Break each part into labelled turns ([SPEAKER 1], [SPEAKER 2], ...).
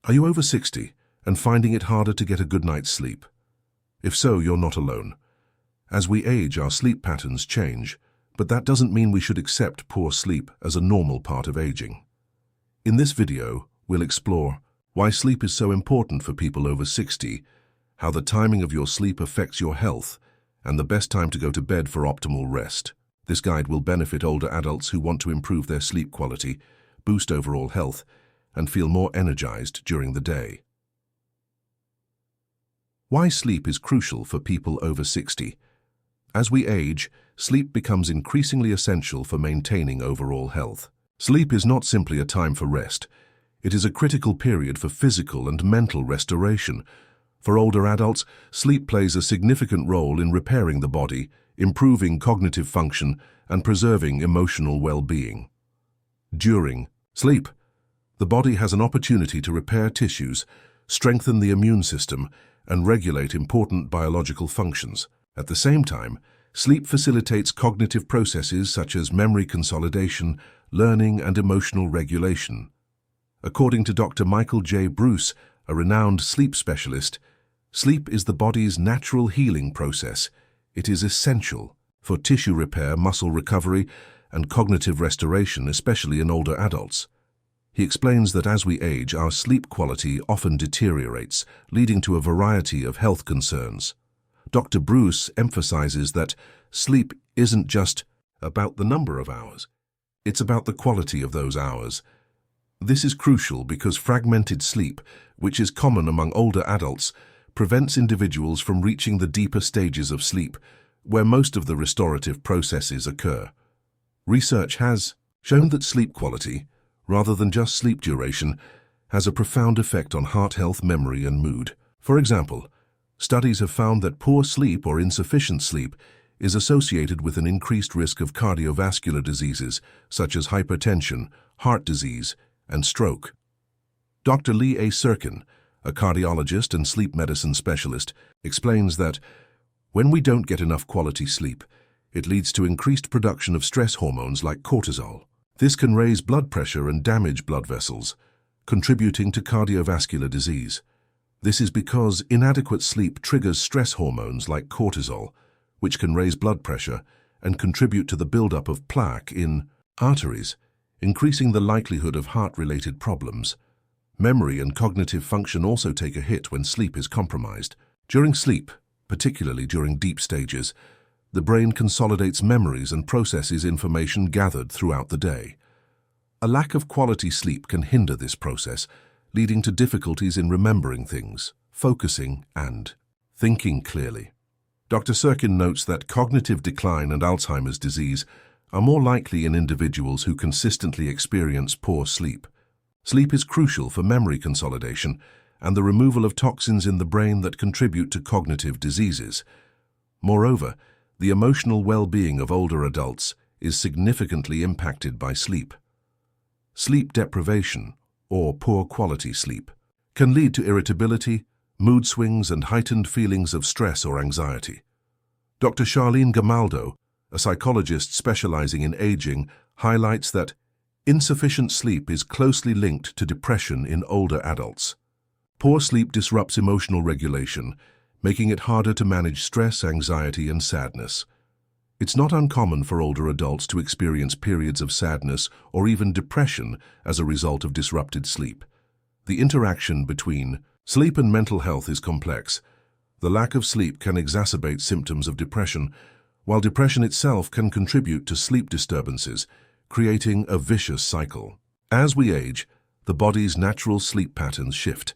[SPEAKER 1] Are you over 60 and finding it harder to get a good night's sleep? If so, you're not alone. As we age, our sleep patterns change, but that doesn't mean we should accept poor sleep as a normal part of aging. In this video, we'll explore why sleep is so important for people over 60, how the timing of your sleep affects your health, and the best time to go to bed for optimal rest. This guide will benefit older adults who want to improve their sleep quality, boost overall health, and feel more energized during the day. Why sleep is crucial for people over 60. As we age, sleep becomes increasingly essential for maintaining overall health. Sleep is not simply a time for rest. It is a critical period for physical and mental restoration. For older adults, sleep plays a significant role in repairing the body, improving cognitive function, and preserving emotional well-being. During sleep, the body has an opportunity to repair tissues, strengthen the immune system, and regulate important biological functions. At the same time, sleep facilitates cognitive processes such as memory consolidation, learning, and emotional regulation. According to Dr. Michael J. Bruce, a renowned sleep specialist, sleep is the body's natural healing process. It is essential for tissue repair, muscle recovery, and cognitive restoration, especially in older adults. He explains that as we age, our sleep quality often deteriorates, leading to a variety of health concerns. Dr. Bruce emphasizes that sleep isn't just about the number of hours. It's about the quality of those hours. This is crucial because fragmented sleep, which is common among older adults, prevents individuals from reaching the deeper stages of sleep, where most of the restorative processes occur. Research has shown that sleep quality, rather than just sleep duration, has a profound effect on heart health, memory, and mood. For example, studies have found that poor sleep or insufficient sleep is associated with an increased risk of cardiovascular diseases such as hypertension, heart disease, and stroke. Dr. Lee A. Sirkin, a cardiologist and sleep medicine specialist, explains that when we don't get enough quality sleep, it leads to increased production of stress hormones like cortisol. This can raise blood pressure and damage blood vessels, contributing to cardiovascular disease. This is because inadequate sleep triggers stress hormones like cortisol, which can raise blood pressure and contribute to the buildup of plaque in arteries, increasing the likelihood of heart-related problems. Memory and cognitive function also take a hit when sleep is compromised. During sleep, particularly during deep stages, the brain consolidates memories and processes information gathered throughout the day. A lack of quality sleep can hinder this process, leading to difficulties in remembering things, focusing, and thinking clearly. Dr. Sirkin notes that cognitive decline and Alzheimer's disease are more likely in individuals who consistently experience poor sleep. Sleep is crucial for memory consolidation and the removal of toxins in the brain that contribute to cognitive diseases. Moreover, the emotional well-being of older adults is significantly impacted by sleep. Sleep deprivation, or poor quality sleep, can lead to irritability, mood swings, and heightened feelings of stress or anxiety. Dr. Charlene Gamaldo, a psychologist specializing in aging, highlights that insufficient sleep is closely linked to depression in older adults. Poor sleep disrupts emotional regulation, making it harder to manage stress, anxiety, and sadness. It's not uncommon for older adults to experience periods of sadness or even depression as a result of disrupted sleep. The interaction between sleep and mental health is complex. The lack of sleep can exacerbate symptoms of depression, while depression itself can contribute to sleep disturbances, creating a vicious cycle. As we age, the body's natural sleep patterns shift.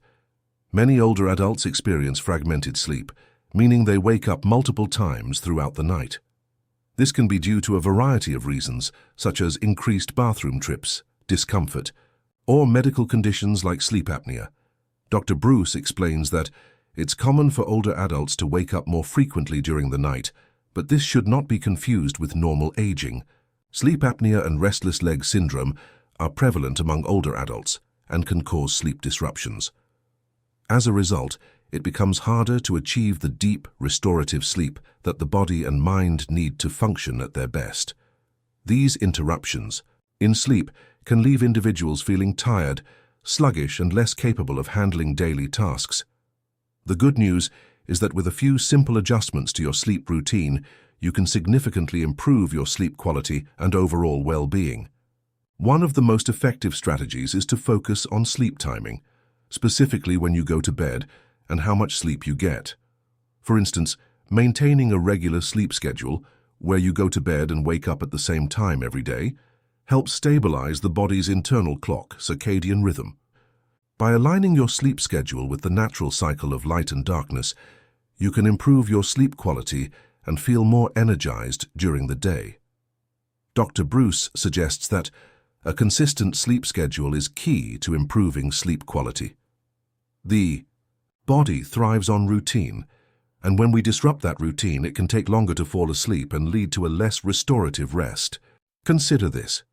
[SPEAKER 1] Many older adults experience fragmented sleep, meaning they wake up multiple times throughout the night. This can be due to a variety of reasons, such as increased bathroom trips, discomfort, or medical conditions like sleep apnea. Dr. Bruce explains that it's common for older adults to wake up more frequently during the night, but this should not be confused with normal aging. Sleep apnea and restless leg syndrome are prevalent among older adults and can cause sleep disruptions. As a result, it becomes harder to achieve the deep, restorative sleep that the body and mind need to function at their best. These interruptions in sleep can leave individuals feeling tired, sluggish and less capable of handling daily tasks. The good news is that with a few simple adjustments to your sleep routine, you can significantly improve your sleep quality and overall well-being. One of the most effective strategies is to focus on sleep timing, specifically when you go to bed and how much sleep you get. For instance, maintaining a regular sleep schedule, where you go to bed and wake up at the same time every day, helps stabilize the body's internal clock, circadian rhythm. By aligning your sleep schedule with the natural cycle of light and darkness, you can improve your sleep quality and feel more energized during the day. Dr. Bruce suggests that a consistent sleep schedule is key to improving sleep quality. The body thrives on routine, and when we disrupt that routine, it can take longer to fall asleep and lead to a less restorative rest. Consider this.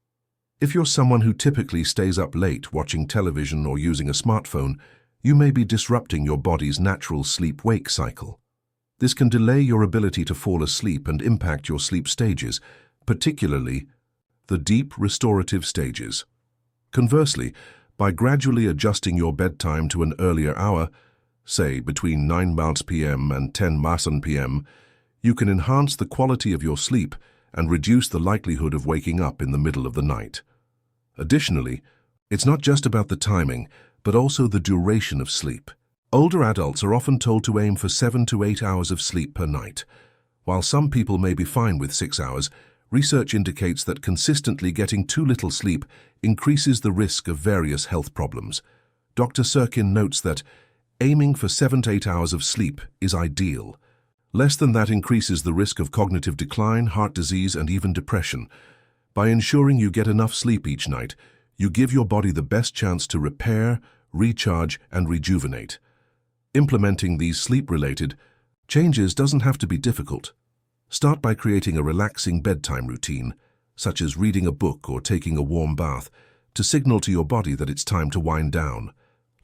[SPEAKER 1] If you're someone who typically stays up late watching television or using a smartphone, you may be disrupting your body's natural sleep-wake cycle. This can delay your ability to fall asleep and impact your sleep stages, particularly the deep restorative stages. Conversely, by gradually adjusting your bedtime to an earlier hour, say between 9 p.m. and 10 p.m., you can enhance the quality of your sleep and reduce the likelihood of waking up in the middle of the night. Additionally, it's not just about the timing, but also the duration of sleep. Older adults are often told to aim for 7 to 8 hours of sleep per night. While some people may be fine with 6 hours, research indicates that consistently getting too little sleep increases the risk of various health problems. Dr. Sirkin notes that aiming for 7 to 8 hours of sleep is ideal. Less than that increases the risk of cognitive decline, heart disease, and even depression. By ensuring you get enough sleep each night, you give your body the best chance to repair, recharge, and rejuvenate. Implementing these sleep-related changes doesn't have to be difficult. Start by creating a relaxing bedtime routine, such as reading a book or taking a warm bath, to signal to your body that it's time to wind down.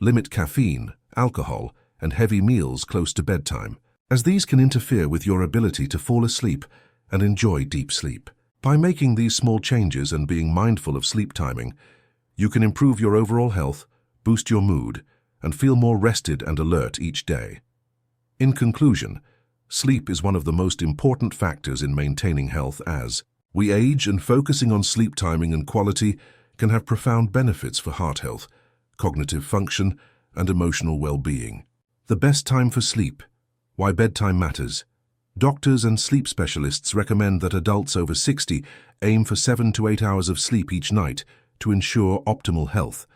[SPEAKER 1] Limit caffeine, alcohol, and heavy meals close to bedtime, as these can interfere with your ability to fall asleep and enjoy deep sleep. By making these small changes and being mindful of sleep timing, you can improve your overall health, boost your mood, and feel more rested and alert each day. In conclusion, sleep is one of the most important factors in maintaining health as we age, and focusing on sleep timing and quality can have profound benefits for heart health, cognitive function, and emotional well-being. The best time for sleep. Why bedtime matters. Doctors and sleep specialists recommend that adults over 60 aim for 7 to 8 hours of sleep each night to ensure optimal health.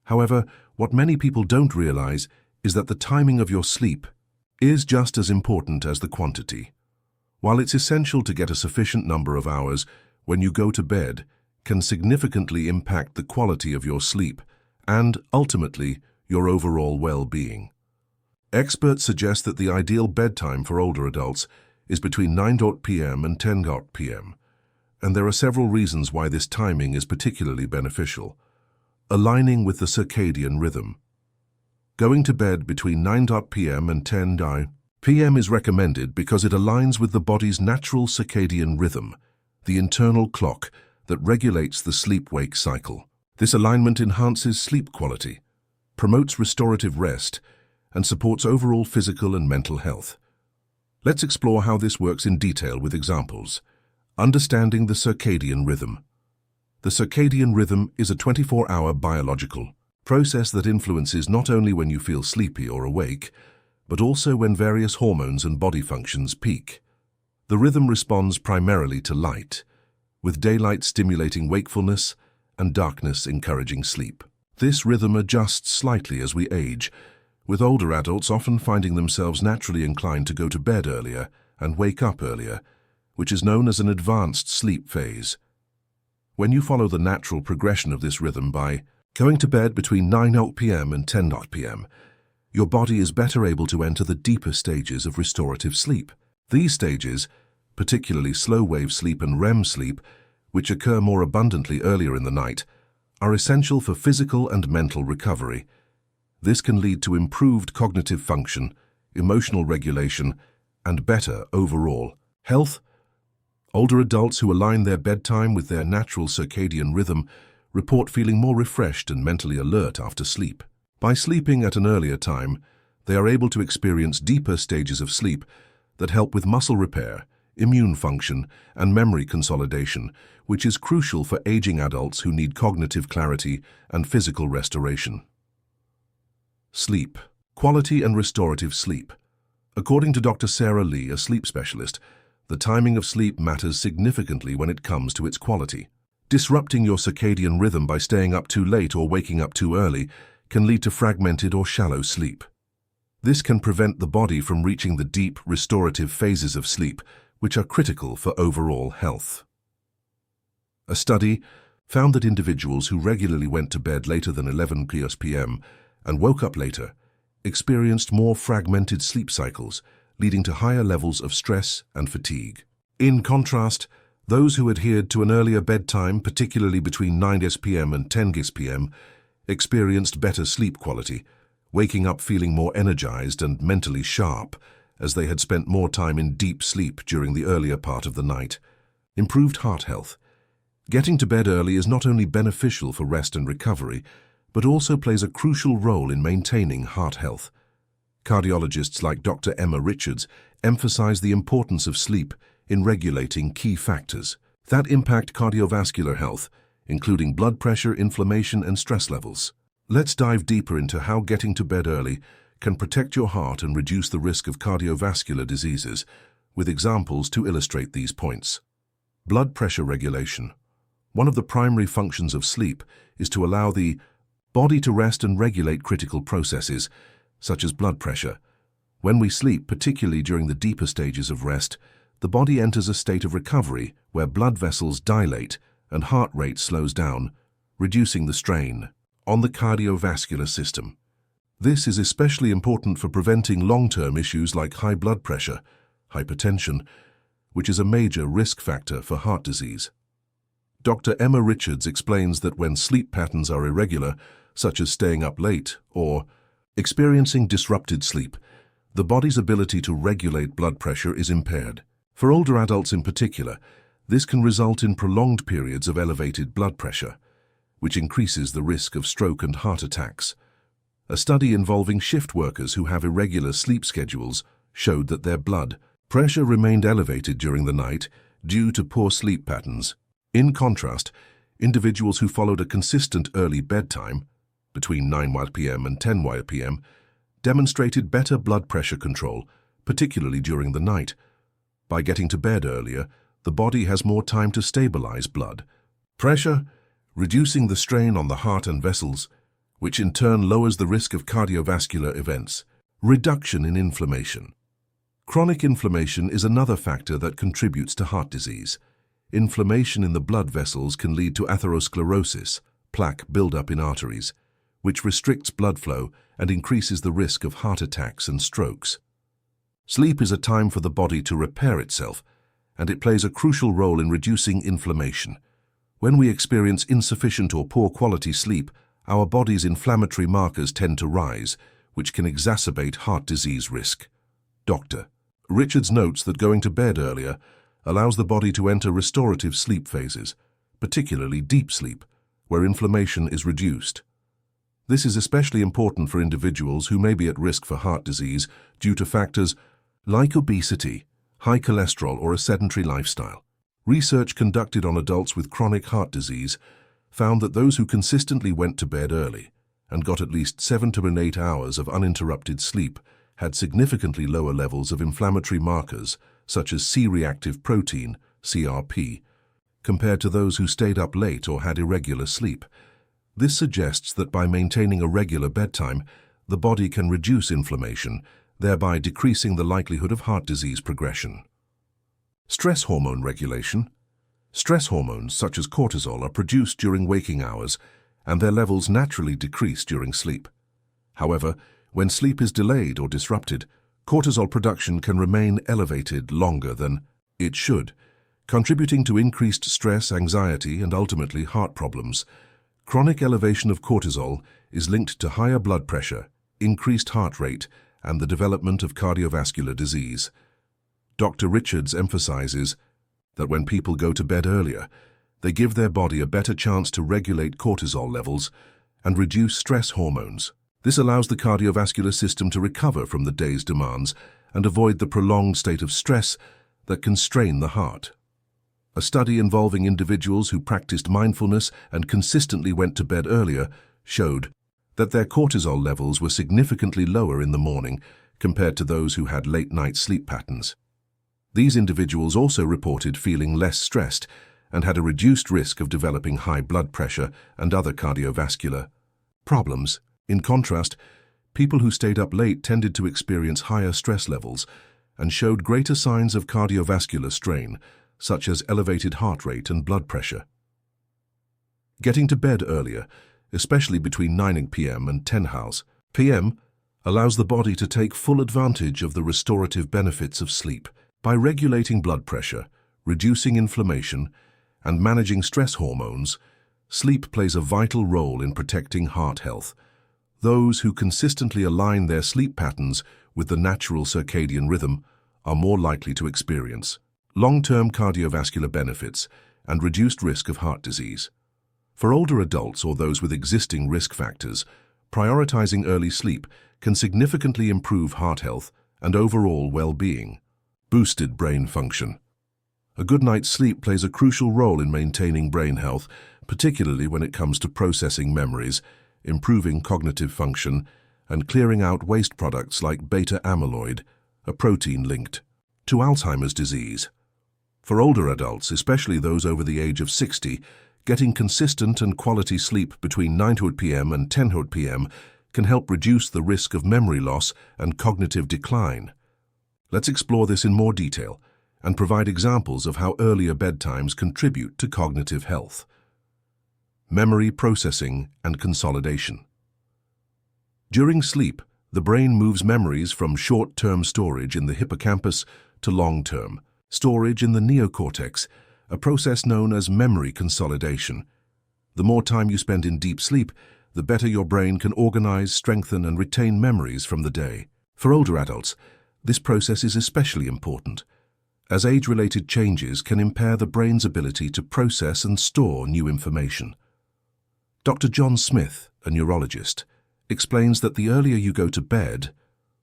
[SPEAKER 1] However, what many people don't realize is that the timing of your sleep is just as important as the quantity. While it's essential to get a sufficient number of hours when you go to bed, can significantly impact the quality of your sleep and, ultimately, your overall well-being. Experts suggest that the ideal bedtime for older adults is between 9 p.m. and 10 p.m., and there are several reasons why this timing is particularly beneficial. Aligning with the circadian rhythm. Going to bed between 9 p.m. and 10 p.m. is recommended because it aligns with the body's natural circadian rhythm, the internal clock that regulates the sleep-wake cycle. This alignment enhances sleep quality, promotes restorative rest, and supports overall physical and mental health. Let's explore how this works in detail with examples. Understanding the circadian rhythm. The circadian rhythm is a 24-hour biological process that influences not only when you feel sleepy or awake, but also when various hormones and body functions peak. The rhythm responds primarily to light, with daylight stimulating wakefulness and darkness encouraging sleep. This rhythm adjusts slightly as we age, with older adults often finding themselves naturally inclined to go to bed earlier and wake up earlier, which is known as an advanced sleep phase. When you follow the natural progression of this rhythm by going to bed between 9 p.m. and 10 p.m., your body is better able to enter the deeper stages of restorative sleep. These stages, particularly slow-wave sleep and REM sleep, which occur more abundantly earlier in the night, are essential for physical and mental recovery. This can lead to improved cognitive function, emotional regulation, and better overall health. Older adults who align their bedtime with their natural circadian rhythm report feeling more refreshed and mentally alert after sleep. By sleeping at an earlier time, they are able to experience deeper stages of sleep that help with muscle repair, immune function, and memory consolidation, which is crucial for aging adults who need cognitive clarity and physical restoration. Sleep. Quality and restorative sleep. According to Dr. Sarah Lee, a sleep specialist, the timing of sleep matters significantly when it comes to its quality. Disrupting your circadian rhythm by staying up too late or waking up too early can lead to fragmented or shallow sleep. This can prevent the body from reaching the deep, restorative phases of sleep, which are critical for overall health. A study found that individuals who regularly went to bed later than 11 p.m. and woke up later experienced more fragmented sleep cycles, leading to higher levels of stress and fatigue. In contrast, those who adhered to an earlier bedtime, particularly between 9 p.m. and 10 p.m., experienced better sleep quality, waking up feeling more energized and mentally sharp, as they had spent more time in deep sleep during the earlier part of the night. Improved heart health. Getting to bed early is not only beneficial for rest and recovery, but also plays a crucial role in maintaining heart health. Cardiologists like Dr. Emma Richards emphasize the importance of sleep in regulating key factors that impact cardiovascular health, including blood pressure, inflammation, and stress levels. Let's dive deeper into how getting to bed early can protect your heart and reduce the risk of cardiovascular diseases, with examples to illustrate these points. Blood pressure regulation. One of the primary functions of sleep is to allow the body to rest and regulate critical processes, such as blood pressure. When we sleep, particularly during the deeper stages of rest, the body enters a state of recovery where blood vessels dilate and heart rate slows down, reducing the strain on the cardiovascular system. This is especially important for preventing long-term issues like high blood pressure, hypertension, which is a major risk factor for heart disease. Dr. Emma Richards explains that when sleep patterns are irregular, such as staying up late or experiencing disrupted sleep, the body's ability to regulate blood pressure is impaired. For older adults in particular, this can result in prolonged periods of elevated blood pressure, which increases the risk of stroke and heart attacks. A study involving shift workers who have irregular sleep schedules showed that their blood pressure remained elevated during the night due to poor sleep patterns. In contrast, individuals who followed a consistent early bedtime, between 9 p.m. and 10 p.m., demonstrated better blood pressure control, particularly during the night. By getting to bed earlier, the body has more time to stabilize blood pressure, reducing the strain on the heart and vessels, which in turn lowers the risk of cardiovascular events. Reduction in inflammation. Chronic inflammation is another factor that contributes to heart disease. Inflammation in the blood vessels can lead to atherosclerosis, plaque buildup in arteries, which restricts blood flow and increases the risk of heart attacks and strokes. Sleep is a time for the body to repair itself, and it plays a crucial role in reducing inflammation. When we experience insufficient or poor quality sleep, our body's inflammatory markers tend to rise, which can exacerbate heart disease risk. Dr. Richards notes that going to bed earlier allows the body to enter restorative sleep phases, particularly deep sleep, where inflammation is reduced. This is especially important for individuals who may be at risk for heart disease due to factors like obesity, high cholesterol, or a sedentary lifestyle. Research conducted on adults with chronic heart disease found that those who consistently went to bed early and got at least 7 to 8 hours of uninterrupted sleep had significantly lower levels of inflammatory markers such as C-reactive protein, CRP, compared to those who stayed up late or had irregular sleep. This suggests that by maintaining a regular bedtime, the body can reduce inflammation, thereby decreasing the likelihood of heart disease progression. Stress hormone regulation. Stress hormones such as cortisol are produced during waking hours, and their levels naturally decrease during sleep. However, when sleep is delayed or disrupted, cortisol production can remain elevated longer than it should, contributing to increased stress, anxiety, and ultimately heart problems. Chronic elevation of cortisol is linked to higher blood pressure, increased heart rate, and the development of cardiovascular disease. Dr. Richards emphasizes that when people go to bed earlier, They give their body a better chance to regulate cortisol levels and reduce stress hormones. This allows the cardiovascular system to recover from the day's demands and avoid the prolonged state of stress that can strain the heart. A study involving individuals who practiced mindfulness and consistently went to bed earlier showed that their cortisol levels were significantly lower in the morning compared to those who had late-night sleep patterns. These individuals also reported feeling less stressed and had a reduced risk of developing high blood pressure and other cardiovascular problems. In contrast, people who stayed up late tended to experience higher stress levels and showed greater signs of cardiovascular strain, such as elevated heart rate and blood pressure. Getting to bed earlier, especially between 9 p.m. and 10 p.m., allows the body to take full advantage of the restorative benefits of sleep. By regulating blood pressure, reducing inflammation, and managing stress hormones, sleep plays a vital role in protecting heart health. Those who consistently align their sleep patterns with the natural circadian rhythm are more likely to experience long-term cardiovascular benefits and reduced risk of heart disease. For older adults or those with existing risk factors, prioritizing early sleep can significantly improve heart health and overall well-being. Boosted brain function. A good night's sleep plays a crucial role in maintaining brain health, particularly when it comes to processing memories, improving cognitive function, and clearing out waste products like beta-amyloid, a protein linked to Alzheimer's disease. For older adults, especially those over the age of 60, getting consistent and quality sleep between 9 p.m. and 10 p.m. can help reduce the risk of memory loss and cognitive decline. Let's explore this in more detail and provide examples of how earlier bedtimes contribute to cognitive health. Memory processing and consolidation. During sleep, the brain moves memories from short-term storage in the hippocampus to long-term storage in the neocortex, a process known as memory consolidation. The more time you spend in deep sleep, the better your brain can organize, strengthen, and retain memories from the day. For older adults, this process is especially important, as age-related changes can impair the brain's ability to process and store new information. Dr. John Smith, a neurologist, explains that the earlier you go to bed,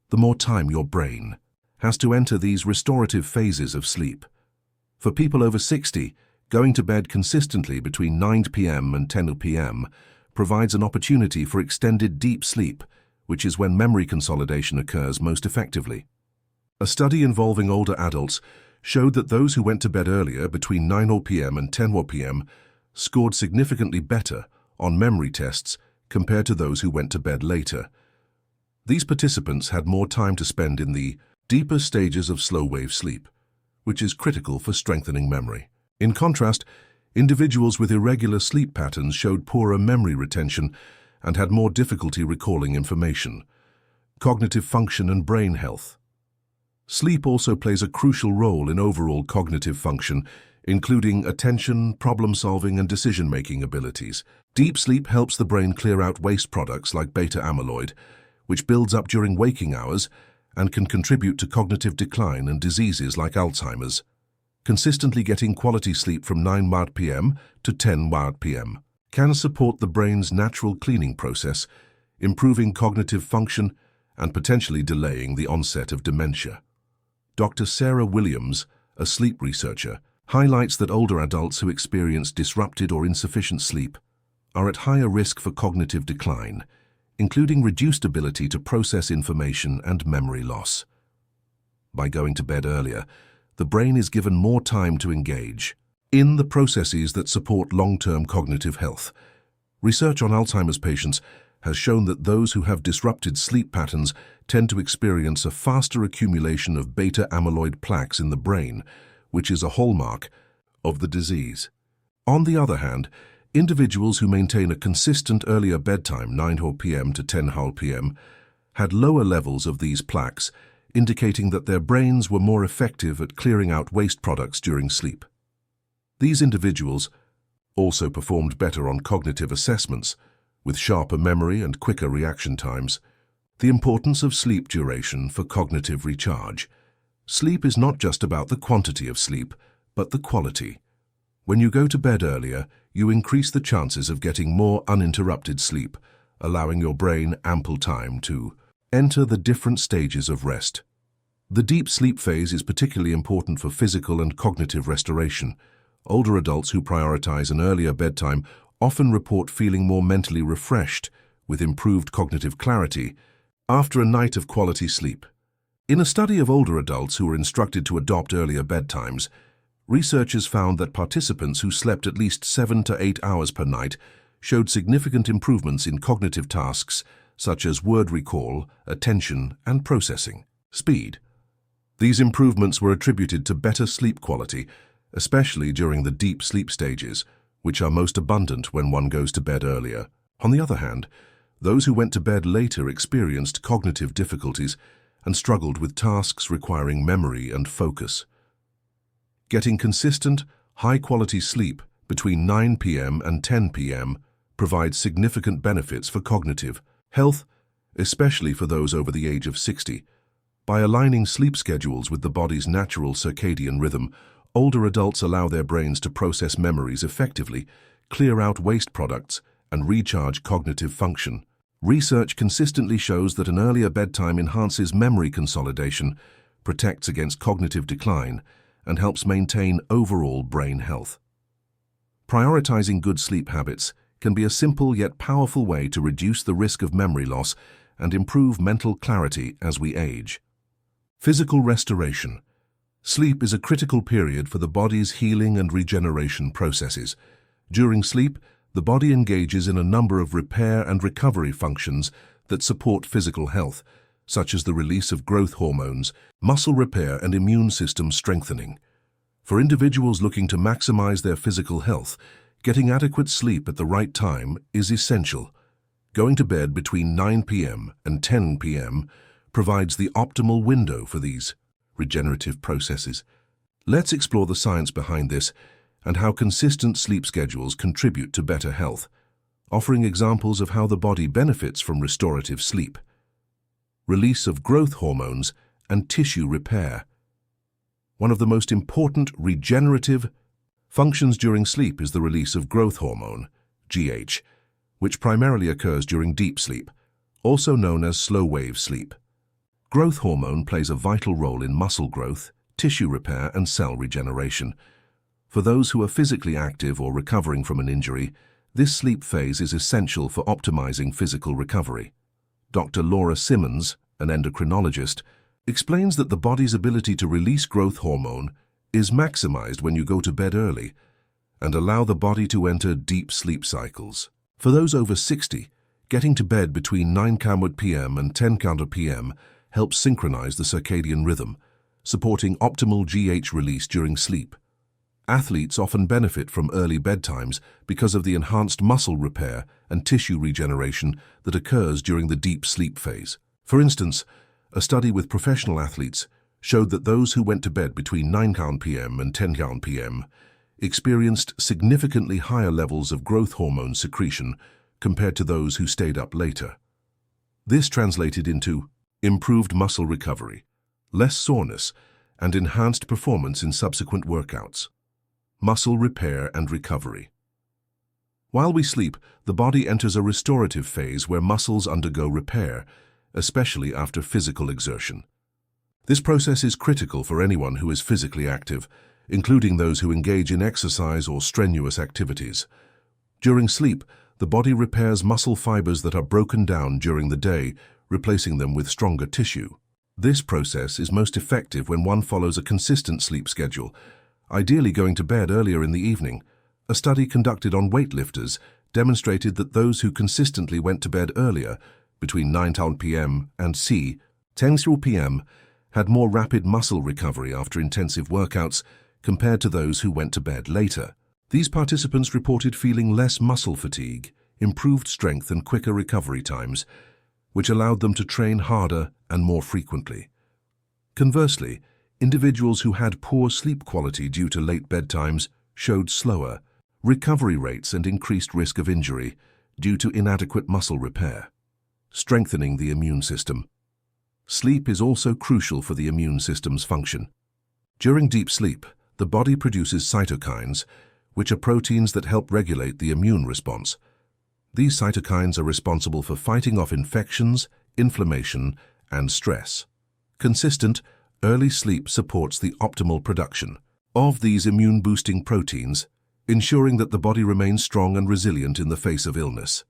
[SPEAKER 1] the more time your brain has to enter these restorative phases of sleep. For people over 60, going to bed consistently between 9 p.m. and 10 p.m. provides an opportunity for extended deep sleep, which is when memory consolidation occurs most effectively. A study involving older adults showed that those who went to bed earlier, between 9 p.m. and 10 p.m., scored significantly better on memory tests compared to those who went to bed later. These participants had more time to spend in the deeper stages of slow-wave sleep, which is critical for strengthening memory. In contrast, individuals with irregular sleep patterns showed poorer memory retention and had more difficulty recalling information. Cognitive function and brain health. Sleep also plays a crucial role in overall cognitive function, including attention, problem-solving, and decision-making abilities. Deep sleep helps the brain clear out waste products like beta-amyloid, which builds up during waking hours and can contribute to cognitive decline and diseases like Alzheimer's. Consistently getting quality sleep from 9 p.m. to 10 p.m. can support the brain's natural cleaning process, improving cognitive function and potentially delaying the onset of dementia. Dr. Sarah Williams, a sleep researcher, highlights that older adults who experience disrupted or insufficient sleep are at higher risk for cognitive decline, including reduced ability to process information and memory loss. By going to bed earlier, the brain is given more time to engage in the processes that support long-term cognitive health. Research on Alzheimer's patients has shown that those who have disrupted sleep patterns tend to experience a faster accumulation of beta-amyloid plaques in the brain, which is a hallmark of the disease. On the other hand, individuals who maintain a consistent earlier bedtime, 9 p.m. to 10 p.m., had lower levels of these plaques, indicating that their brains were more effective at clearing out waste products during sleep. These individuals also performed better on cognitive assessments, with sharper memory and quicker reaction times. The importance of sleep duration for cognitive recharge. Sleep is not just about the quantity of sleep, but the quality. When you go to bed earlier, you increase the chances of getting more uninterrupted sleep, allowing your brain ample time to enter the different stages of rest. The deep sleep phase is particularly important for physical and cognitive restoration. Older adults who prioritize an earlier bedtime often report feeling more mentally refreshed, with improved cognitive clarity, after a night of quality sleep. In a study of older adults who were instructed to adopt earlier bedtimes, researchers found that participants who slept at least 7 to 8 hours per night showed significant improvements in cognitive tasks such as word recall, attention, and processing speed. These improvements were attributed to better sleep quality, especially during the deep sleep stages, which are most abundant when one goes to bed earlier. On the other hand, those who went to bed later experienced cognitive difficulties and struggled with tasks requiring memory and focus. Getting consistent, high-quality sleep between 9 p.m. and 10 p.m. provides significant benefits for cognitive health, especially for those over the age of 60. By aligning sleep schedules with the body's natural circadian rhythm, older adults allow their brains to process memories effectively, clear out waste products, and recharge cognitive function. Research consistently shows that an earlier bedtime enhances memory consolidation, protects against cognitive decline, and helps maintain overall brain health. Prioritizing good sleep habits can be a simple yet powerful way to reduce the risk of memory loss and improve mental clarity as we age. Physical restoration. Sleep is a critical period for the body's healing and regeneration processes. During sleep, the body engages in a number of repair and recovery functions that support physical health, such as the release of growth hormones, muscle repair, and immune system strengthening. For individuals looking to maximize their physical health, getting adequate sleep at the right time is essential. Going to bed between 9 p.m. and 10 p.m. provides the optimal window for these regenerative processes. Let's explore the science behind this and how consistent sleep schedules contribute to better health, offering examples of how the body benefits from restorative sleep. Release of growth hormones and tissue repair. One of the most important regenerative functions during sleep is the release of growth hormone, GH, which primarily occurs during deep sleep, also known as slow-wave sleep. Growth hormone plays a vital role in muscle growth, tissue repair, and cell regeneration. For those who are physically active or recovering from an injury, this sleep phase is essential for optimizing physical recovery. Dr. Laura Simmons, an endocrinologist, explains that the body's ability to release growth hormone is maximized when you go to bed early and allow the body to enter deep sleep cycles. For those over 60, getting to bed between 9 p.m. and 10 p.m. helps synchronize the circadian rhythm, supporting optimal GH release during sleep. Athletes often benefit from early bedtimes because of the enhanced muscle repair and tissue regeneration that occurs during the deep sleep phase. For instance, a study with professional athletes showed that those who went to bed between 9 p.m. and 10 p.m. experienced significantly higher levels of growth hormone secretion compared to those who stayed up later. This translated into improved muscle recovery, less soreness, and enhanced performance in subsequent workouts. Muscle repair and recovery. While we sleep, the body enters a restorative phase where muscles undergo repair, especially after physical exertion. This process is critical for anyone who is physically active, including those who engage in exercise or strenuous activities. During sleep, the body repairs muscle fibers that are broken down during the day, replacing them with stronger tissue. This process is most effective when one follows a consistent sleep schedule, ideally going to bed earlier in the evening. A study conducted on weightlifters demonstrated that those who consistently went to bed earlier, between 9 p.m. and 10 p.m., had more rapid muscle recovery after intensive workouts compared to those who went to bed later. These participants reported feeling less muscle fatigue, improved strength, and quicker recovery times, which allowed them to train harder and more frequently. Conversely, individuals who had poor sleep quality due to late bedtimes showed slower recovery rates and increased risk of injury due to inadequate muscle repair. Strengthening the immune system. Sleep is also crucial for the immune system's function. During deep sleep, the body produces cytokines, which are proteins that help regulate the immune response. These cytokines are responsible for fighting off infections, inflammation, and stress. Consistent, early sleep supports the optimal production of these immune-boosting proteins, ensuring that the body remains strong and resilient in the face of illness.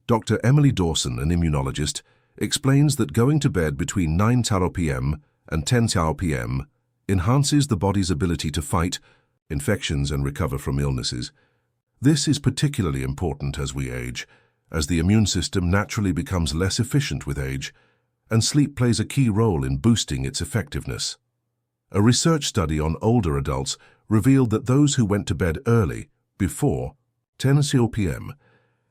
[SPEAKER 1] Dr. Emily Dawson, an immunologist, explains that going to bed between 9 p.m. and 10 p.m. enhances the body's ability to fight infections and recover from illnesses. This is particularly important as we age, as the immune system naturally becomes less efficient with age, and sleep plays a key role in boosting its effectiveness. A research study on older adults revealed that those who went to bed early, before 10 p.m.,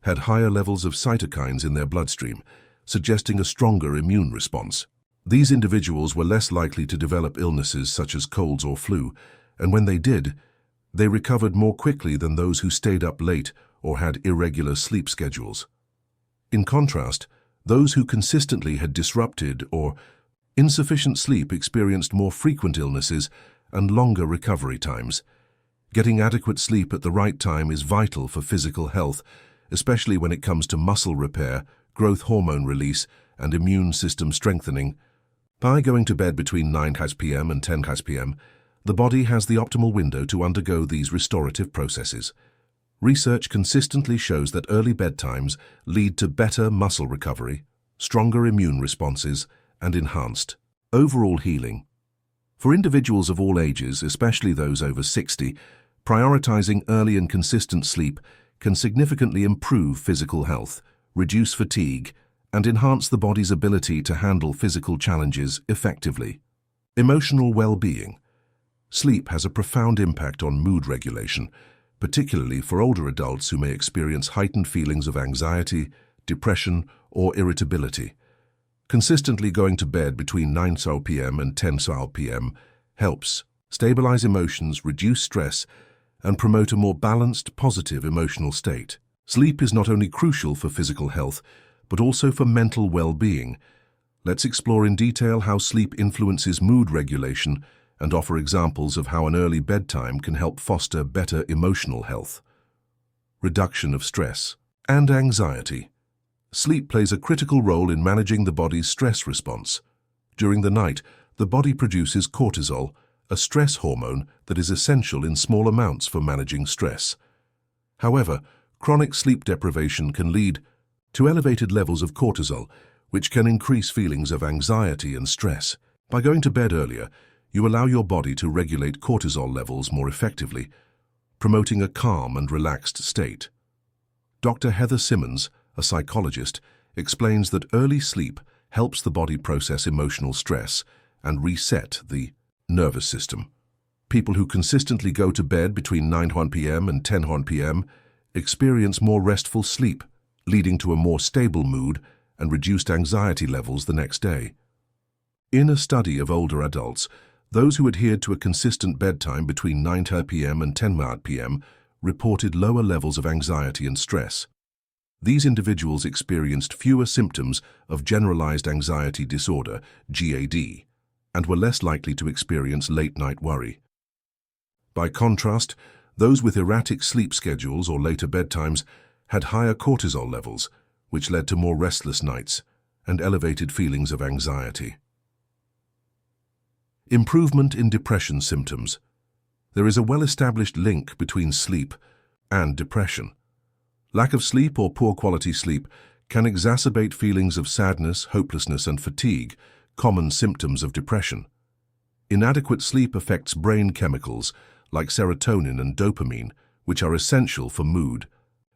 [SPEAKER 1] had higher levels of cytokines in their bloodstream, suggesting a stronger immune response. These individuals were less likely to develop illnesses such as colds or flu, and when they did, they recovered more quickly than those who stayed up late or had irregular sleep schedules. In contrast, those who consistently had disrupted or insufficient sleep experienced more frequent illnesses and longer recovery times. Getting adequate sleep at the right time is vital for physical health, especially when it comes to muscle repair, growth hormone release, and immune system strengthening. By going to bed between 9 p.m. and 10 p.m., the body has the optimal window to undergo these restorative processes. Research consistently shows that early bedtimes lead to better muscle recovery, stronger immune responses, and enhanced overall healing. For individuals of all ages, especially those over 60, prioritizing early and consistent sleep can significantly improve physical health, reduce fatigue, and enhance the body's ability to handle physical challenges effectively. Emotional well-being. Sleep has a profound impact on mood regulation, particularly for older adults who may experience heightened feelings of anxiety, depression, or irritability. Consistently going to bed between 9 p.m. and 10 p.m. helps stabilize emotions, reduce stress, and promote a more balanced, positive emotional state. Sleep is not only crucial for physical health, but also for mental well-being. Let's explore in detail how sleep influences mood regulation and offer examples of how an early bedtime can help foster better emotional health. Reduction of stress and anxiety. Sleep plays a critical role in managing the body's stress response. During the night, the body produces cortisol, a stress hormone that is essential in small amounts for managing stress. However, chronic sleep deprivation can lead to elevated levels of cortisol, which can increase feelings of anxiety and stress. By going to bed earlier, you allow your body to regulate cortisol levels more effectively, promoting a calm and relaxed state. Dr. Heather Simmons, a psychologist, explains that early sleep helps the body process emotional stress and reset the nervous system. People who consistently go to bed between 9 p.m. and 10 p.m. experience more restful sleep, leading to a more stable mood and reduced anxiety levels the next day. In a study of older adults, those who adhered to a consistent bedtime between 9 p.m. and 10 p.m. reported lower levels of anxiety and stress. These individuals experienced fewer symptoms of generalized anxiety disorder, GAD, and were less likely to experience late-night worry. By contrast, those with erratic sleep schedules or later bedtimes had higher cortisol levels, which led to more restless nights and elevated feelings of anxiety. Improvement in depression symptoms. There is a well-established link between sleep and depression. Lack of sleep or poor quality sleep can exacerbate feelings of sadness, hopelessness, and fatigue, common symptoms of depression. Inadequate sleep affects brain chemicals like serotonin and dopamine, which are essential for mood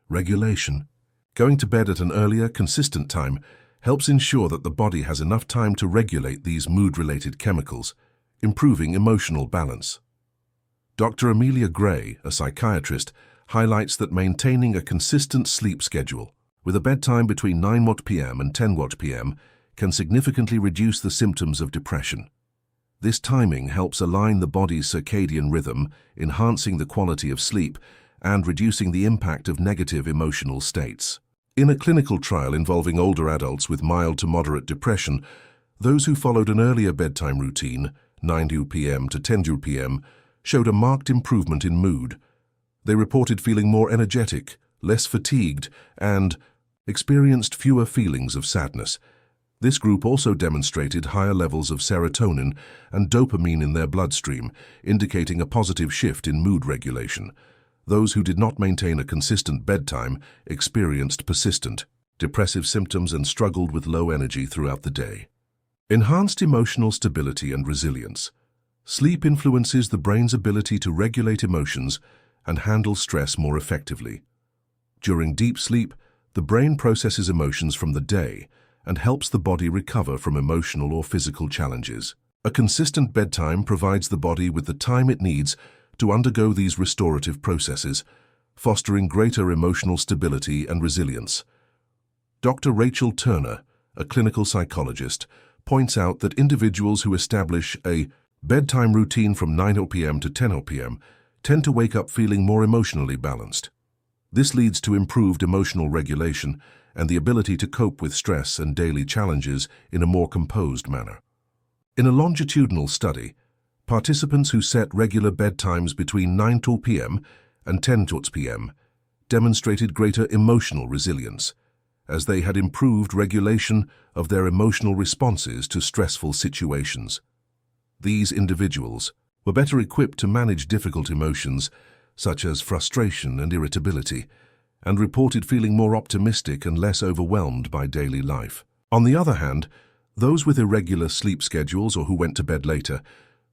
[SPEAKER 1] regulation. Going to bed at an earlier, consistent time helps ensure that the body has enough time to regulate these mood-related chemicals, improving emotional balance. Dr. Amelia Gray, a psychiatrist, highlights that maintaining a consistent sleep schedule with a bedtime between 9 p.m. and 10 p.m. can significantly reduce the symptoms of depression. This timing helps align the body's circadian rhythm, enhancing the quality of sleep and reducing the impact of negative emotional states. In a clinical trial involving older adults with mild to moderate depression, those who followed an earlier bedtime routine, 9 p.m. to 10 p.m., showed a marked improvement in mood. They reported feeling more energetic, less fatigued, and experienced fewer feelings of sadness. This group also demonstrated higher levels of serotonin and dopamine in their bloodstream, indicating a positive shift in mood regulation. Those who did not maintain a consistent bedtime experienced persistent, depressive symptoms and struggled with low energy throughout the day. Enhanced emotional stability and resilience. Sleep influences the brain's ability to regulate emotions and handle stress more effectively. During deep sleep, the brain processes emotions from the day and helps the body recover from emotional or physical challenges. A consistent bedtime provides the body with the time it needs to undergo these restorative processes, fostering greater emotional stability and resilience. Dr. Rachel Turner, a clinical psychologist, points out that individuals who establish a bedtime routine from 9 p.m. to 10 p.m. tend to wake up feeling more emotionally balanced. This leads to improved emotional regulation and the ability to cope with stress and daily challenges in a more composed manner. In a longitudinal study, participants who set regular bedtimes between 9 p.m. and 10 p.m. demonstrated greater emotional resilience, as they had improved regulation of their emotional responses to stressful situations. These individuals were better equipped to manage difficult emotions such as frustration and irritability, and reported feeling more optimistic and less overwhelmed by daily life. On the other hand, those with irregular sleep schedules or who went to bed later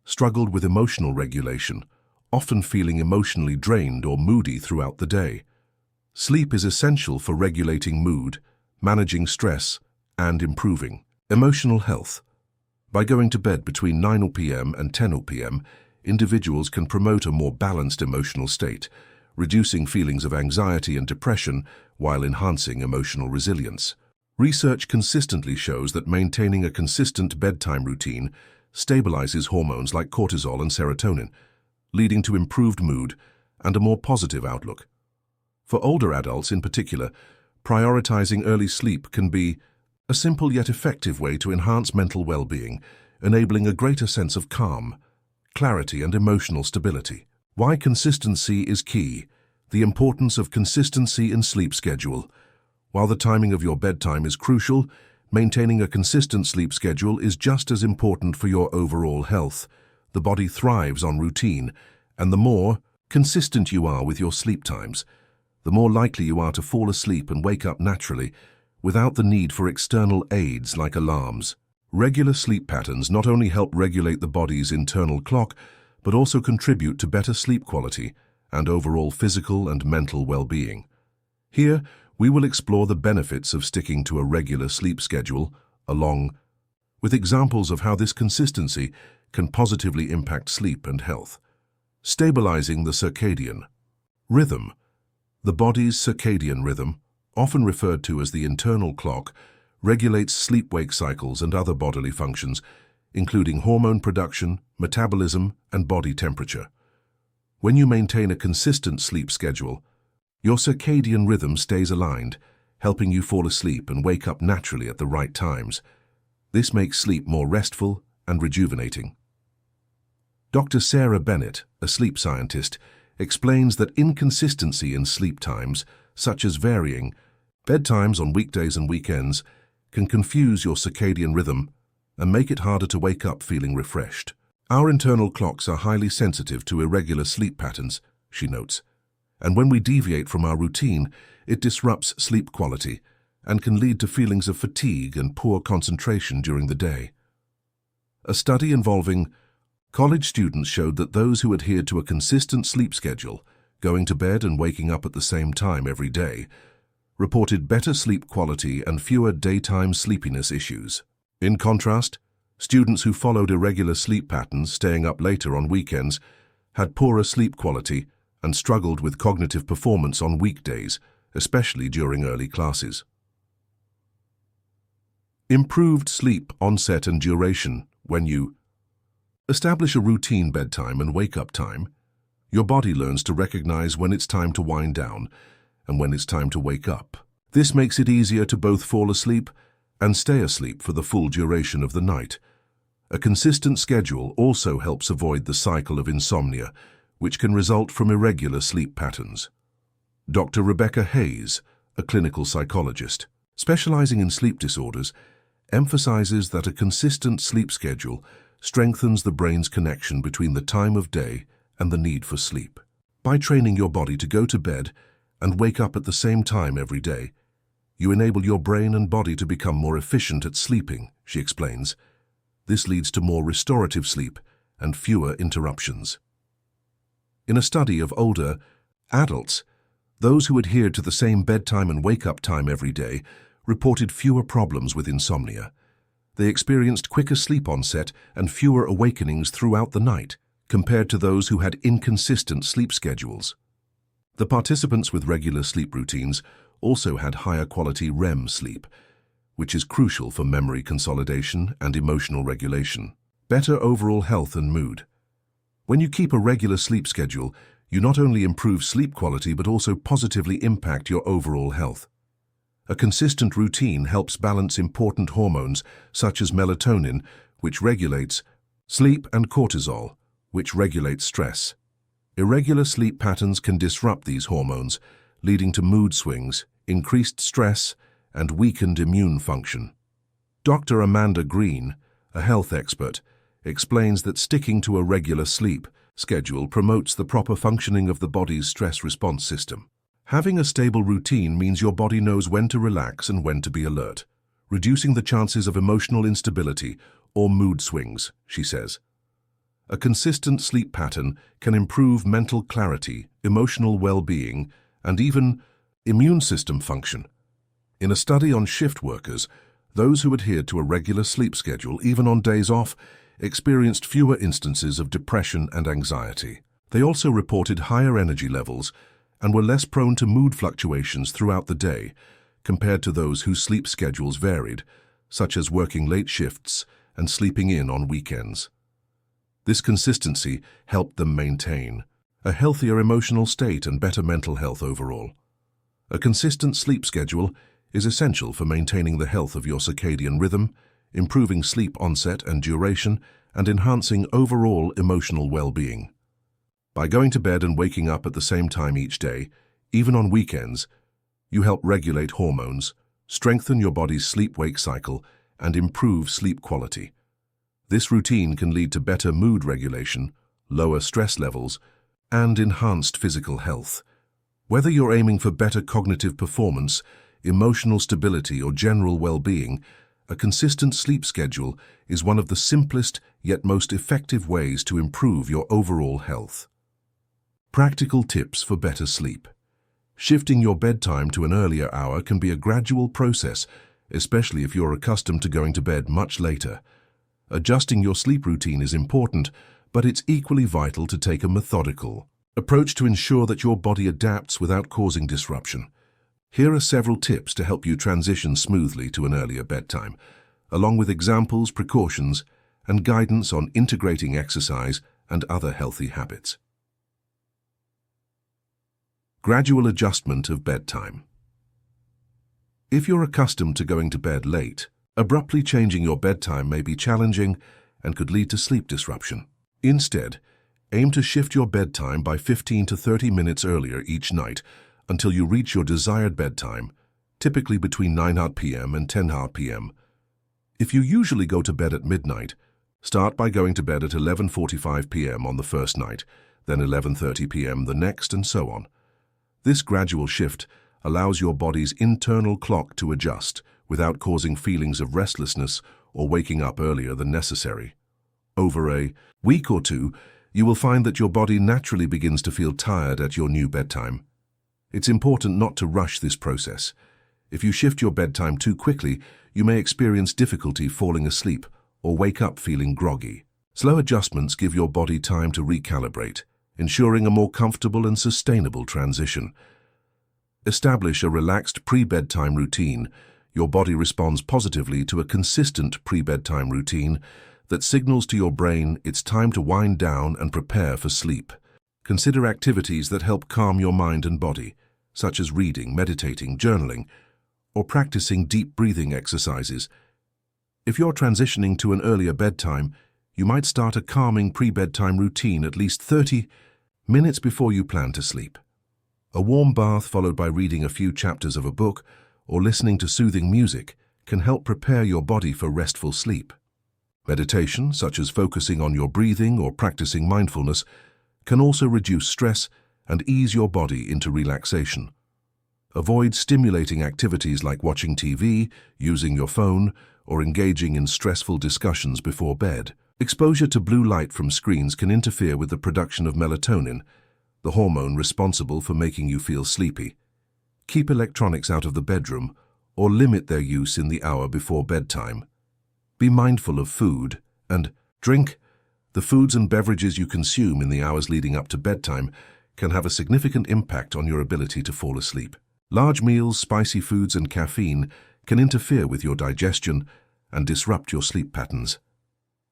[SPEAKER 1] struggled with emotional regulation, often feeling emotionally drained or moody throughout the day. Sleep is essential for regulating mood, managing stress, and improving emotional health. By going to bed between 9 p.m. and 10 p.m., individuals can promote a more balanced emotional state, reducing feelings of anxiety and depression while enhancing emotional resilience. Research consistently shows that maintaining a consistent bedtime routine stabilizes hormones like cortisol and serotonin, leading to improved mood and a more positive outlook. For older adults in particular, prioritizing early sleep can be a simple yet effective way to enhance mental well-being, enabling a greater sense of calm, clarity, and emotional stability. Why consistency is key. The importance of consistency in sleep schedule. While the timing of your bedtime is crucial, maintaining a consistent sleep schedule is just as important for your overall health. The body thrives on routine, and the more consistent you are with your sleep times, the more likely you are to fall asleep and wake up naturally without the need for external aids like alarms. Regular sleep patterns not only help regulate the body's internal clock, but also contribute to better sleep quality and overall physical and mental well-being. Here, we will explore the benefits of sticking to a regular sleep schedule, along with examples of how this consistency can positively impact sleep and health. Stabilizing the circadian rhythm. The body's circadian rhythm, often referred to as the internal clock, regulates sleep-wake cycles and other bodily functions, including hormone production, metabolism, and body temperature. When you maintain a consistent sleep schedule, your circadian rhythm stays aligned, helping you fall asleep and wake up naturally at the right times. This makes sleep more restful and rejuvenating. Dr. Sarah Bennett, a sleep scientist, explains that inconsistency in sleep times, such as varying bedtimes on weekdays and weekends, can confuse your circadian rhythm and make it harder to wake up feeling refreshed. Our internal clocks are highly sensitive to irregular sleep patterns, she notes, and when we deviate from our routine, it disrupts sleep quality and can lead to feelings of fatigue and poor concentration during the day. A study involving college students showed that those who adhered to a consistent sleep schedule, going to bed and waking up at the same time every day, reported better sleep quality and fewer daytime sleepiness issues. In contrast, students who followed irregular sleep patterns, staying up later on weekends, had poorer sleep quality and struggled with cognitive performance on weekdays, especially during early classes. Improved sleep onset and duration. When you establish a routine bedtime and wake-up time, your body learns to recognize when it's time to wind down and when it's time to wake up. This makes it easier to both fall asleep and stay asleep for the full duration of the night. A consistent schedule also helps avoid the cycle of insomnia, which can result from irregular sleep patterns. Dr. Rebecca Hayes, a clinical psychologist specializing in sleep disorders, emphasizes that a consistent sleep schedule strengthens the brain's connection between the time of day and the need for sleep. By training your body to go to bed and wake up at the same time every day, you enable your brain and body to become more efficient at sleeping, she explains. This leads to more restorative sleep and fewer interruptions. In a study of older adults, those who adhered to the same bedtime and wake-up time every day reported fewer problems with insomnia. They experienced quicker sleep onset and fewer awakenings throughout the night, compared to those who had inconsistent sleep schedules. The participants with regular sleep routines also had higher quality REM sleep, which is crucial for memory consolidation and emotional regulation. Better overall health and mood. When you keep a regular sleep schedule, you not only improve sleep quality but also positively impact your overall health. A consistent routine helps balance important hormones such as melatonin, which regulates sleep, and cortisol, which regulates stress. Irregular sleep patterns can disrupt these hormones, leading to mood swings, increased stress, and weakened immune function. Dr. Amanda Green, a health expert, explains that sticking to a regular sleep schedule promotes the proper functioning of the body's stress response system. Having a stable routine means your body knows when to relax and when to be alert, reducing the chances of emotional instability or mood swings, she says. A consistent sleep pattern can improve mental clarity, emotional well-being, and even immune system function. In a study on shift workers, those who adhered to a regular sleep schedule, even on days off, experienced fewer instances of depression and anxiety. They also reported higher energy levels and were less prone to mood fluctuations throughout the day compared to those whose sleep schedules varied, such as working late shifts and sleeping in on weekends. This consistency helped them maintain a healthier emotional state and better mental health overall. A consistent sleep schedule is essential for maintaining the health of your circadian rhythm, improving sleep onset and duration, and enhancing overall emotional well-being. By going to bed and waking up at the same time each day, even on weekends, you help regulate hormones, strengthen your body's sleep-wake cycle, and improve sleep quality. This routine can lead to better mood regulation, lower stress levels, and enhanced physical health. Whether you're aiming for better cognitive performance, emotional stability, or general well-being, a consistent sleep schedule is one of the simplest yet most effective ways to improve your overall health. Practical tips for better sleep. Shifting your bedtime to an earlier hour can be a gradual process, especially if you're accustomed to going to bed much later. Adjusting your sleep routine is important, but it's equally vital to take a methodical approach to ensure that your body adapts without causing disruption. Here are several tips to help you transition smoothly to an earlier bedtime, along with examples, precautions, and guidance on integrating exercise and other healthy habits. Gradual adjustment of bedtime. If you're accustomed to going to bed late, abruptly changing your bedtime may be challenging and could lead to sleep disruption. Instead, aim to shift your bedtime by 15 to 30 minutes earlier each night until you reach your desired bedtime, typically between 9 p.m. and 10 p.m. If you usually go to bed at midnight, start by going to bed at 11:45 p.m. on the first night, then 11:30 p.m. the next, and so on. This gradual shift allows your body's internal clock to adjust without causing feelings of restlessness or waking up earlier than necessary. Over a week or two, you will find that your body naturally begins to feel tired at your new bedtime. It's important not to rush this process. If you shift your bedtime too quickly, you may experience difficulty falling asleep or wake up feeling groggy. Slow adjustments give your body time to recalibrate, ensuring a more comfortable and sustainable transition. Establish a relaxed pre-bedtime routine. Your body responds positively to a consistent pre-bedtime routine that signals to your brain it's time to wind down and prepare for sleep. Consider activities that help calm your mind and body, such as reading, meditating, journaling, or practicing deep breathing exercises. If you're transitioning to an earlier bedtime, you might start a calming pre-bedtime routine at least 30 Minutes before you plan to sleep. A warm bath followed by reading a few chapters of a book or listening to soothing music can help prepare your body for restful sleep. Meditation, such as focusing on your breathing or practicing mindfulness, can also reduce stress and ease your body into relaxation. Avoid stimulating activities like watching TV, using your phone, or engaging in stressful discussions before bed. Exposure to blue light from screens can interfere with the production of melatonin, the hormone responsible for making you feel sleepy. Keep electronics out of the bedroom or limit their use in the hour before bedtime. Be mindful of food and drink. The foods and beverages you consume in the hours leading up to bedtime can have a significant impact on your ability to fall asleep. Large meals, spicy foods, and caffeine can interfere with your digestion and disrupt your sleep patterns.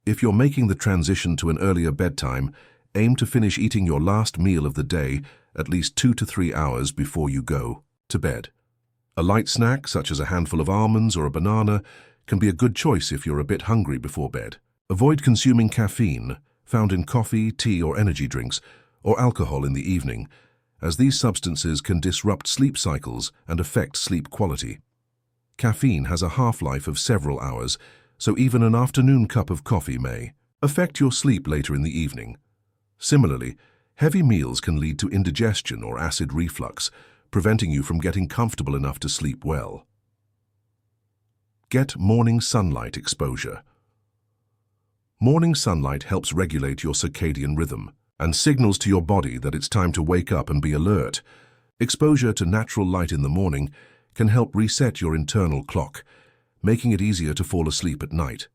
[SPEAKER 1] If you're making the transition to an earlier bedtime, aim to finish eating your last meal of the day at least 2 to 3 hours before you go to bed. A light snack, such as a handful of almonds or a banana, can be a good choice if you're a bit hungry before bed. Avoid consuming caffeine, found in coffee, tea, or energy drinks, or alcohol in the evening, as these substances can disrupt sleep cycles and affect sleep quality. Caffeine has a half-life of several hours, so even an afternoon cup of coffee may affect your sleep later in the evening. Similarly, heavy meals can lead to indigestion or acid reflux, preventing you from getting comfortable enough to sleep well. Get morning sunlight exposure. Morning sunlight helps regulate your circadian rhythm and signals to your body that it's time to wake up and be alert. Exposure to natural light in the morning can help reset your internal clock, making it easier to fall asleep at night.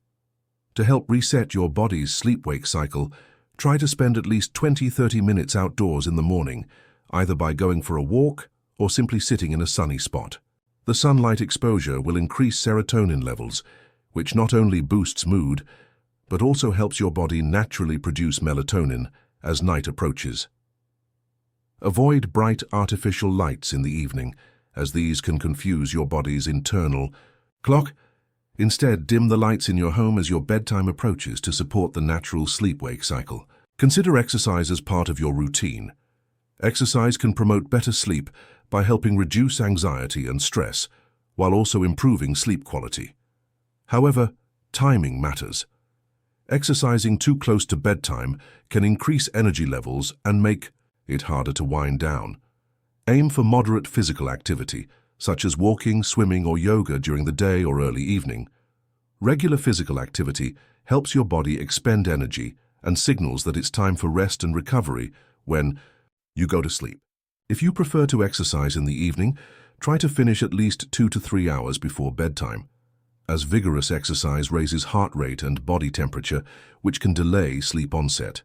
[SPEAKER 1] To help reset your body's sleep-wake cycle, try to spend at least 20-30 minutes outdoors in the morning, either by going for a walk or simply sitting in a sunny spot. The sunlight exposure will increase serotonin levels, which not only boosts mood, but also helps your body naturally produce melatonin as night approaches. Avoid bright artificial lights in the evening, as these can confuse your body's internal clock. Instead, dim the lights in your home as your bedtime approaches to support the natural sleep-wake cycle. Consider exercise as part of your routine. Exercise can promote better sleep by helping reduce anxiety and stress, while also improving sleep quality. However, timing matters. Exercising too close to bedtime can increase energy levels and make it harder to wind down. Aim for moderate physical activity, such as walking, swimming, or yoga during the day or early evening. Regular physical activity helps your body expend energy and signals that it's time for rest and recovery when you go to sleep. If you prefer to exercise in the evening, try to finish at least 2 to 3 hours before bedtime, as vigorous exercise raises heart rate and body temperature, which can delay sleep onset.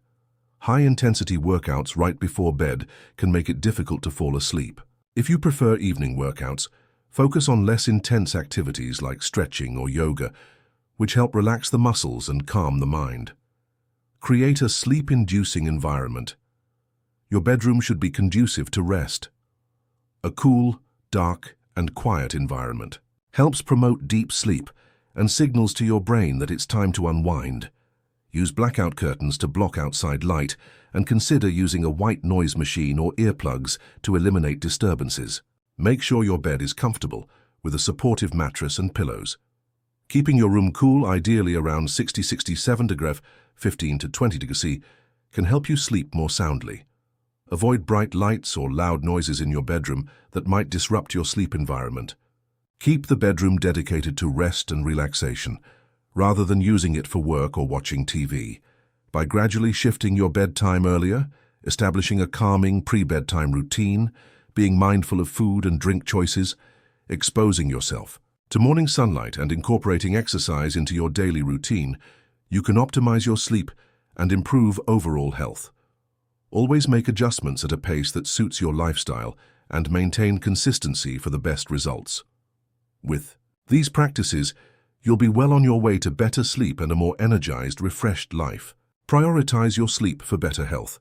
[SPEAKER 1] High-intensity workouts right before bed can make it difficult to fall asleep. If you prefer evening workouts, focus on less intense activities like stretching or yoga, which help relax the muscles and calm the mind. Create a sleep-inducing environment. Your bedroom should be conducive to rest. A cool, dark, and quiet environment helps promote deep sleep and signals to your brain that it's time to unwind. Use blackout curtains to block outside light and consider using a white noise machine or earplugs to eliminate disturbances. Make sure your bed is comfortable with a supportive mattress and pillows. Keeping your room cool, ideally around 60-67 degrees, 15 to 20 degrees C, can help you sleep more soundly. Avoid bright lights or loud noises in your bedroom that might disrupt your sleep environment. Keep the bedroom dedicated to rest and relaxation, rather than using it for work or watching TV. By gradually shifting your bedtime earlier, establishing a calming pre-bedtime routine, being mindful of food and drink choices, exposing yourself to morning sunlight and incorporating exercise into your daily routine, you can optimize your sleep and improve overall health. Always make adjustments at a pace that suits your lifestyle and maintain consistency for the best results. With these practices, you'll be well on your way to better sleep and a more energized, refreshed life. Prioritize your sleep for better health.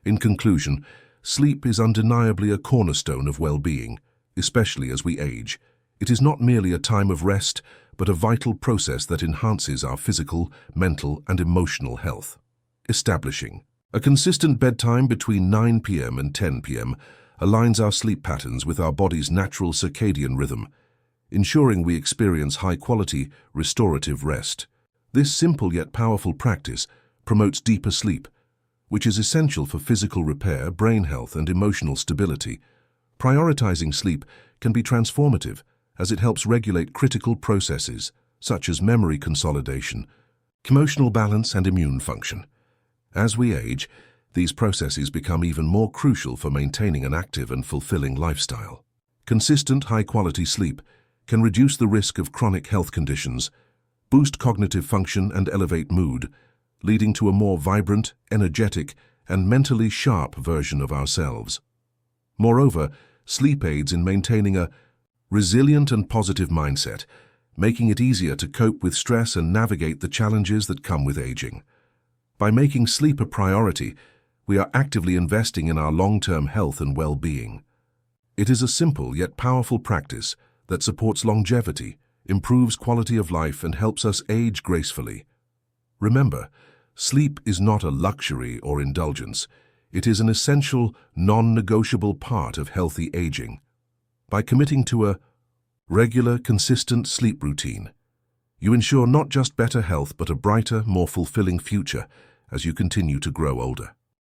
[SPEAKER 1] In conclusion, sleep is undeniably a cornerstone of well-being, especially as we age. It is not merely a time of rest, but a vital process that enhances our physical, mental, and emotional health. Establishing A consistent bedtime between 9 p.m. and 10 p.m. aligns our sleep patterns with our body's natural circadian rhythm, ensuring we experience high-quality, restorative rest. This simple yet powerful practice promotes deeper sleep, which is essential for physical repair, brain health, and emotional stability. Prioritizing sleep can be transformative as it helps regulate critical processes such as memory consolidation, emotional balance, and immune function. As we age, these processes become even more crucial for maintaining an active and fulfilling lifestyle. Consistent, high-quality sleep can reduce the risk of chronic health conditions, boost cognitive function, and elevate mood, leading to a more vibrant, energetic, and mentally sharp version of ourselves. Moreover, sleep aids in maintaining a resilient and positive mindset, making it easier to cope with stress and navigate the challenges that come with aging. By making sleep a priority, we are actively investing in our long-term health and well-being. It is a simple yet powerful practice that supports longevity, improves quality of life, and helps us age gracefully. Remember, sleep is not a luxury or indulgence. It is an essential, non-negotiable part of healthy aging. By committing to a regular, consistent sleep routine, you ensure not just better health but a brighter, more fulfilling future as you continue to grow older.